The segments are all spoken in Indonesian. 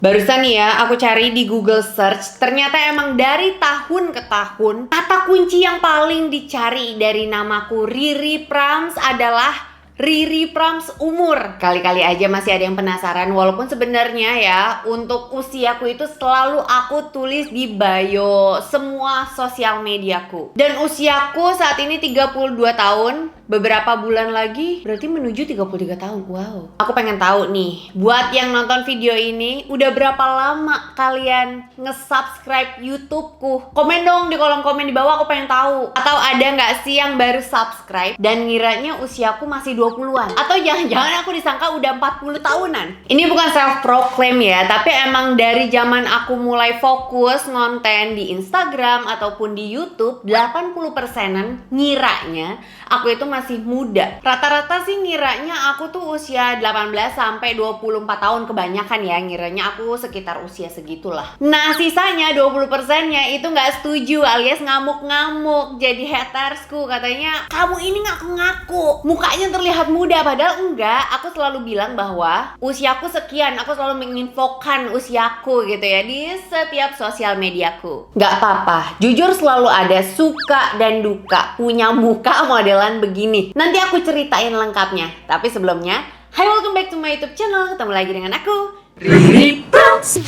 Barusan nih ya, aku cari di Google Search, ternyata emang dari tahun ke tahun, kata kunci yang paling dicari dari namaku Riri Prams adalah Riri Prams umur. Kali-kali aja masih ada yang penasaran, walaupun sebenarnya ya, untuk usiaku itu selalu aku tulis di bio semua sosial mediaku. Dan usiaku saat ini 32 tahun, beberapa bulan lagi berarti menuju 33 tahun. Wow. Aku pengen tahu nih, buat yang nonton video ini, udah berapa lama kalian nge-subscribe YouTubeku? Komen dong di kolom komen di bawah, aku pengen tahu. Atau ada nggak sih yang baru subscribe dan ngiranya usiaku masih 20-an? Atau jangan-jangan aku disangka udah 40 tahunan? Ini bukan self-proclaim ya, tapi emang dari zaman aku mulai fokus ngonten di Instagram ataupun di YouTube, 80%-an ngiranya aku itu masih muda. Rata-rata sih ngiranya aku tuh usia 18 sampai 24 tahun, kebanyakan ya ngiranya aku sekitar usia segitulah. Nah, sisanya 20%-nya itu nggak setuju alias ngamuk-ngamuk jadi hatersku, katanya kamu ini ngaku-ngaku, mukanya terlihat muda, padahal enggak. Aku selalu bilang bahwa usiaku sekian, aku selalu menginfokan usiaku gitu ya di setiap sosial mediaku. Nggak apa-apa, jujur selalu ada suka dan duka punya muka modelan begini. Nanti aku ceritain lengkapnya. Tapi sebelumnya, hi, welcome back to my YouTube channel. Ketemu lagi dengan aku, Riri Prams.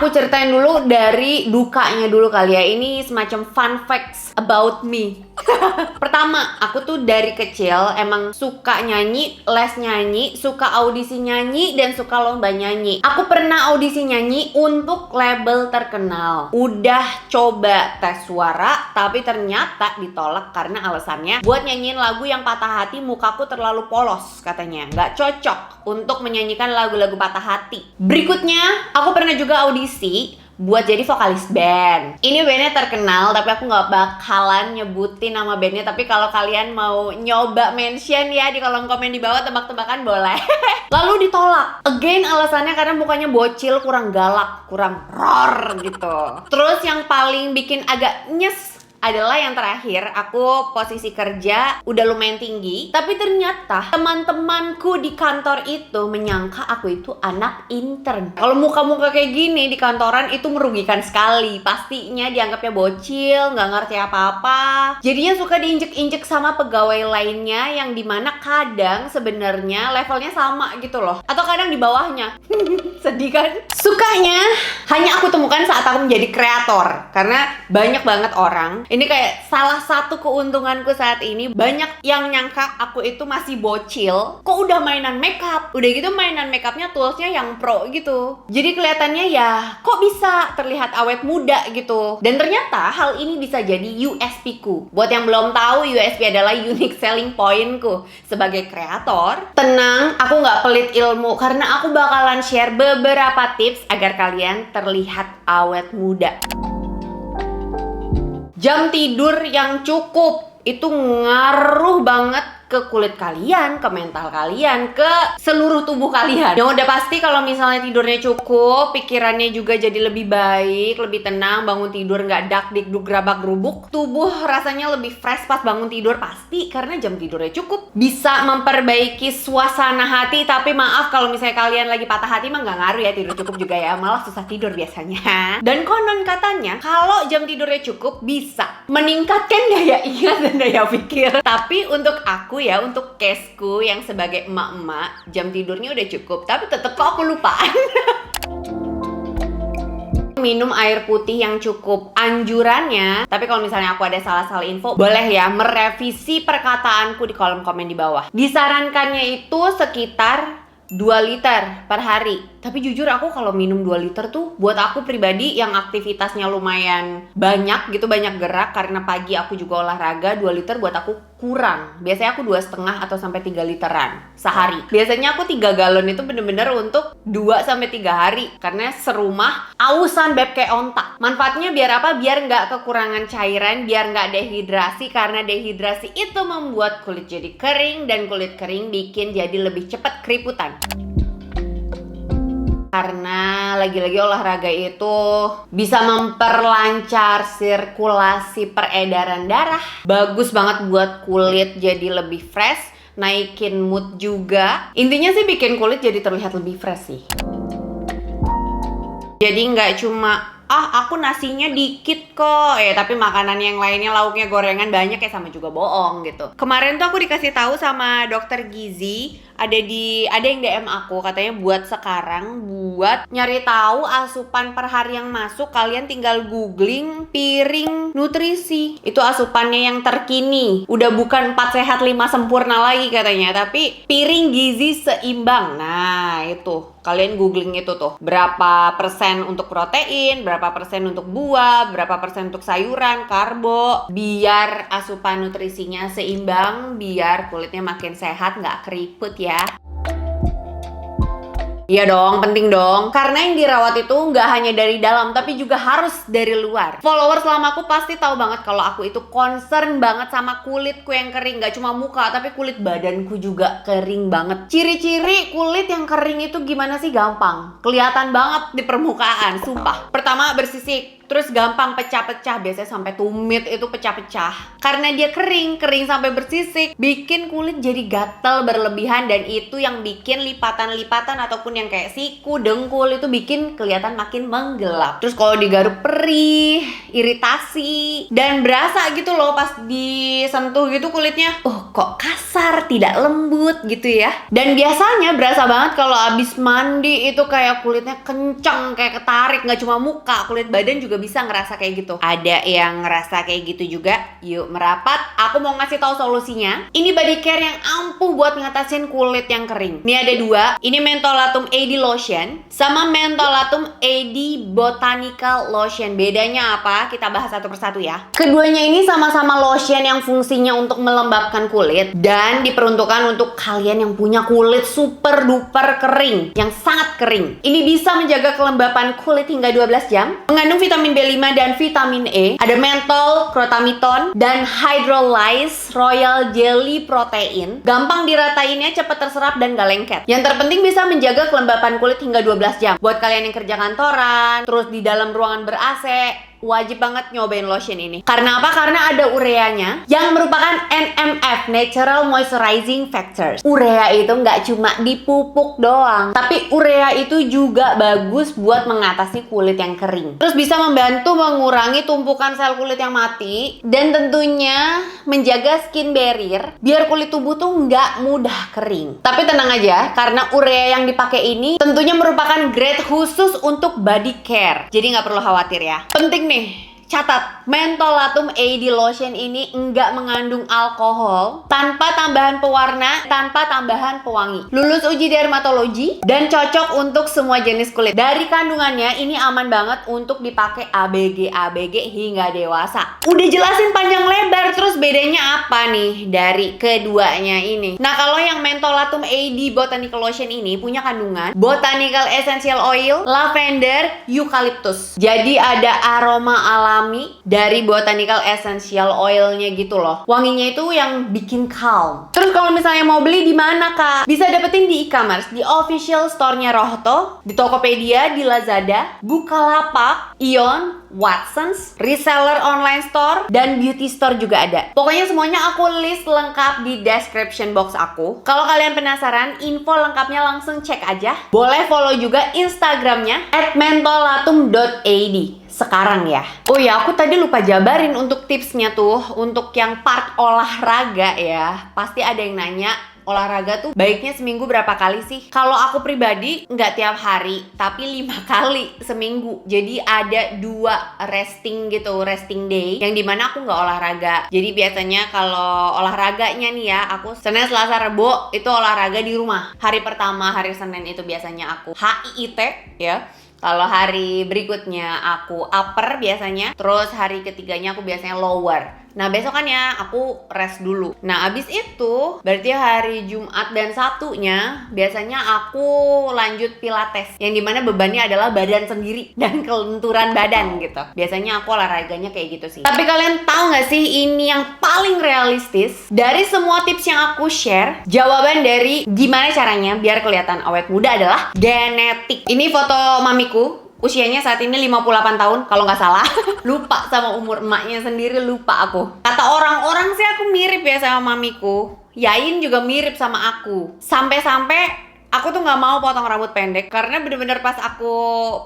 Aku ceritain dulu dari dukanya dulu kali ya. Ini semacam fun facts about me. Pertama, aku tuh dari kecil emang suka nyanyi, les nyanyi, suka audisi nyanyi, dan suka lomba nyanyi. Aku pernah audisi nyanyi untuk label terkenal. Udah coba tes suara, tapi ternyata ditolak karena alasannya buat nyanyiin lagu yang patah hati mukaku terlalu polos katanya. Nggak cocok untuk menyanyikan lagu-lagu patah hati. Berikutnya, aku pernah juga audisi buat jadi vokalis band. Ini bandnya terkenal, tapi aku nggak bakalan nyebutin nama bandnya. Tapi kalau kalian mau nyoba mention ya di kolom komen di bawah, tebak-tebakan boleh. Lalu ditolak. Again alasannya karena mukanya bocil, kurang galak, kurang roar gitu. Terus yang paling bikin agak nyes adalah yang terakhir, aku posisi kerja udah lumayan tinggi, tapi ternyata teman-temanku di kantor itu menyangka aku itu anak intern. Kalau muka-muka kayak gini di kantoran itu merugikan sekali. Pastinya dianggapnya bocil, nggak ngerti apa-apa. Jadinya suka diinjek-injek sama pegawai lainnya yang dimana kadang sebenarnya levelnya sama gitu loh, atau kadang di bawahnya. Sedih kan? Sukanya hanya aku temukan saat aku menjadi kreator, karena banyak banget orang. Ini kayak salah satu keuntunganku saat ini. Banyak yang nyangka aku itu masih bocil, kok udah mainan makeup. Udah gitu mainan makeupnya toolsnya yang pro gitu. Jadi kelihatannya ya kok bisa terlihat awet muda gitu. Dan ternyata hal ini bisa jadi USP ku. Buat yang belum tahu, USP adalah unique selling point ku sebagai kreator. Tenang, aku nggak pelit ilmu karena aku bakalan share beberapa tips agar kalian terlihat awet muda. Jam tidur yang cukup itu ngaruh banget ke kulit kalian, ke mental kalian, ke seluruh tubuh kalian. Yang udah pasti kalau misalnya tidurnya cukup, pikirannya juga jadi lebih baik, lebih tenang, bangun tidur nggak dak dikduk grabak gerubuk, tubuh rasanya lebih fresh pas bangun tidur pasti karena jam tidurnya cukup. Bisa memperbaiki suasana hati, tapi maaf kalau misalnya kalian lagi patah hati mah nggak ngaruh ya tidur cukup juga ya, malah susah tidur biasanya. Dan konon katanya kalau jam tidurnya cukup bisa meningkatkan daya ingat dan daya pikir. Tapi untuk aku ya, untuk caseku yang sebagai emak-emak, jam tidurnya udah cukup, tapi tetep kok aku lupaan. Minum air putih yang cukup anjurannya. Tapi kalau misalnya aku ada salah-salah info, boleh ya merevisi perkataanku di kolom komen di bawah. Disarankannya itu sekitar 2 liter per hari. Tapi jujur aku kalau minum 2 liter tuh buat aku pribadi yang aktivitasnya lumayan banyak gitu, banyak gerak karena pagi aku juga olahraga, 2 liter buat aku kurang. Biasanya aku 2,5 atau sampai 3 literan sehari. Biasanya aku 3 galon itu bener-bener untuk 2 sampai 3 hari karena serumah ausan beb kayak ontak. Manfaatnya biar apa? Biar nggak kekurangan cairan, biar nggak dehidrasi, karena dehidrasi itu membuat kulit jadi kering dan kulit kering bikin jadi lebih cepat keriputan. Karena lagi-lagi olahraga itu bisa memperlancar sirkulasi peredaran darah. Bagus banget buat kulit jadi lebih fresh, naikin mood juga. Intinya sih bikin kulit jadi terlihat lebih fresh sih. Jadi nggak cuma aku nasinya dikit kok tapi makanan yang lainnya lauknya gorengan banyak sama juga bohong gitu. Kemarin tuh aku dikasih tahu sama dokter gizi, ada yang DM aku katanya buat sekarang buat nyari tahu asupan per hari yang masuk, kalian tinggal googling piring nutrisi. Itu asupannya yang terkini. Udah bukan 4 sehat 5 sempurna lagi katanya, tapi piring gizi seimbang. Nah, itu kalian googling itu tuh, berapa persen untuk protein, berapa persen untuk buah, berapa persen untuk sayuran, karbo, biar asupan nutrisinya seimbang, biar kulitnya makin sehat, nggak keriput ya. Iya dong, penting dong. Karena yang dirawat itu nggak hanya dari dalam, tapi juga harus dari luar. Followers lama aku pasti tahu banget kalau aku itu concern banget sama kulitku yang kering. Nggak cuma muka, tapi kulit badanku juga kering banget. Ciri-ciri kulit yang kering itu gimana sih? Gampang. Kelihatan banget di permukaan, sumpah. Pertama, bersisik. Terus gampang pecah-pecah, biasanya sampai tumit itu pecah-pecah. Karena dia kering sampai bersisik, bikin kulit jadi gatal berlebihan, dan itu yang bikin lipatan-lipatan ataupun yang kayak siku, dengkul itu bikin kelihatan makin menggelap. Terus kalau digaruk perih, iritasi, dan berasa gitu loh pas disentuh gitu kulitnya. Kok kasar, tidak lembut gitu ya. Dan biasanya berasa banget kalau abis mandi itu kayak kulitnya kenceng, kayak ketarik. Nggak cuma muka, kulit badan juga bisa ngerasa kayak gitu. Ada yang ngerasa kayak gitu juga. Yuk merapat, aku mau ngasih tahu solusinya. Ini body care yang ampuh buat ngatasin kulit yang kering. Ini ada 2. Ini Mentholatum AD Lotion sama Mentholatum AD Botanical Lotion. Bedanya apa? Kita bahas satu persatu ya. Keduanya ini sama-sama lotion yang fungsinya untuk melembabkan kulit dan diperuntukkan untuk kalian yang punya kulit super duper kering, yang sangat kering. Ini bisa menjaga kelembapan kulit hingga 12 jam. Mengandung vitamin B5 dan vitamin E. Ada mentol, crotamiton, dan hydrolyze royal jelly protein. Gampang diratainnya, cepet terserap dan gak lengket. Yang terpenting bisa menjaga kelembapan kulit hingga 12 jam. Buat kalian yang kerja kantoran, terus di dalam ruangan ber-AC, wajib banget nyobain lotion ini. Karena apa? Karena ada ureanya yang merupakan NMF, Natural Moisturizing Factors. Urea itu nggak cuma dipupuk doang, tapi urea itu juga bagus buat mengatasi kulit yang kering. Terus bisa membantu mengurangi tumpukan sel kulit yang mati, dan tentunya menjaga skin barrier biar kulit tubuh tuh nggak mudah kering. Tapi tenang aja, karena urea yang dipakai ini tentunya merupakan grade khusus untuk body care. Jadi nggak perlu khawatir ya. Penting nih, catat, Mentholatum AD Lotion ini enggak mengandung alkohol, tanpa tambahan pewarna, tanpa tambahan pewangi. Lulus uji dermatologi dan cocok untuk semua jenis kulit. Dari kandungannya ini aman banget untuk dipakai ABG hingga dewasa. Udah jelasin panjang lebar, terus bedanya apa nih dari keduanya ini? Nah, kalau yang Mentholatum AD Botanical Lotion ini punya kandungan botanical essential oil, lavender, eucalyptus. Jadi ada aroma alami dari botanical essential oilnya gitu loh. Wanginya itu yang bikin calm. Terus kalau misalnya mau beli di mana kak? Bisa dapetin di e-commerce, di official store-nya Rohto, di Tokopedia, di Lazada, Bukalapak, Ion, Watsons, reseller online store, dan beauty store juga ada. Pokoknya semuanya aku list lengkap di description box aku. Kalau kalian penasaran, info lengkapnya langsung cek aja. Boleh follow juga Instagramnya @mentholatum.ad sekarang ya. Oh ya, aku tadi lupa jabarin untuk tipsnya tuh. Untuk yang part olahraga ya, pasti ada yang nanya, olahraga tuh baiknya seminggu berapa kali sih? Kalau aku pribadi nggak tiap hari, tapi 5 kali seminggu. Jadi ada 2 resting gitu, resting day, yang dimana aku nggak olahraga. Jadi biasanya kalau olahraganya nih ya, aku Senin, Selasa, Rebo itu olahraga di rumah. Hari pertama, hari Senin itu biasanya aku HIIT ya. Kalau hari berikutnya aku upper biasanya, terus hari ketiganya aku biasanya lower. Nah besokannya aku rest dulu. Nah abis itu berarti hari Jumat dan Sabtunya biasanya aku lanjut pilates, yang dimana bebannya adalah badan sendiri dan kelenturan badan gitu. Biasanya aku olahraganya kayak gitu sih. Tapi kalian tahu gak sih, ini yang paling realistis dari semua tips yang aku share, jawaban dari gimana caranya biar kelihatan awet muda adalah genetik. Ini foto mamiku. Usianya saat ini 58 tahun kalau nggak salah. Lupa sama umur emaknya sendiri, lupa aku. Kata orang-orang sih aku mirip ya sama mamiku. Yain juga mirip sama aku. Sampai-sampai aku tuh nggak mau potong rambut pendek, karena bener-bener pas aku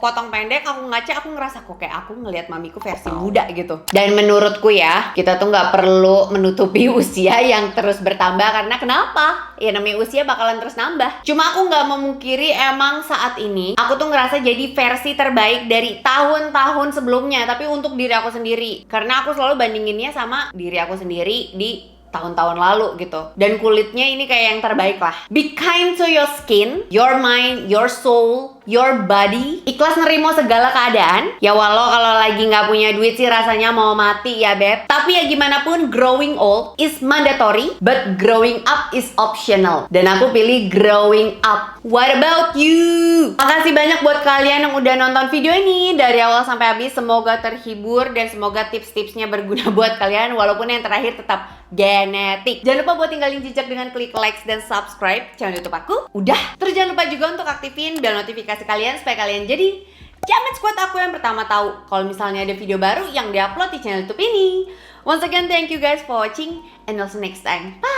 potong pendek, aku ngaca, aku ngerasa kok kayak aku ngelihat mamiku versi muda gitu. Dan menurutku ya, kita tuh nggak perlu menutupi usia yang terus bertambah, karena kenapa? Ya namanya usia bakalan terus nambah. Cuma aku nggak memungkiri emang saat ini aku tuh ngerasa jadi versi terbaik dari tahun-tahun sebelumnya, tapi untuk diri aku sendiri. Karena aku selalu bandinginnya sama diri aku sendiri di tahun-tahun lalu gitu. Dan kulitnya ini kayak yang terbaik lah. Be kind to your skin, your mind, your soul, your body. Ikhlas nerimo segala keadaan. Ya walau kalau lagi nggak punya duit sih rasanya mau mati ya beb. Tapi ya gimana pun, growing old is mandatory, but growing up is optional. Dan aku pilih growing up. What about you? Makasih banyak buat kalian yang udah nonton video ini dari awal sampai habis. Semoga terhibur dan semoga tips-tipsnya berguna buat kalian. Walaupun yang terakhir tetap genetik. Jangan lupa buat tinggalin jejak dengan klik like dan subscribe channel YouTube aku. Udah. Terus jangan lupa juga untuk aktifin bel notifikasi kalian supaya kalian jadi Jamet Squad aku yang pertama tahu kalau misalnya ada video baru yang diupload di channel YouTube ini. Once again, thank you guys for watching and also next time. Bye.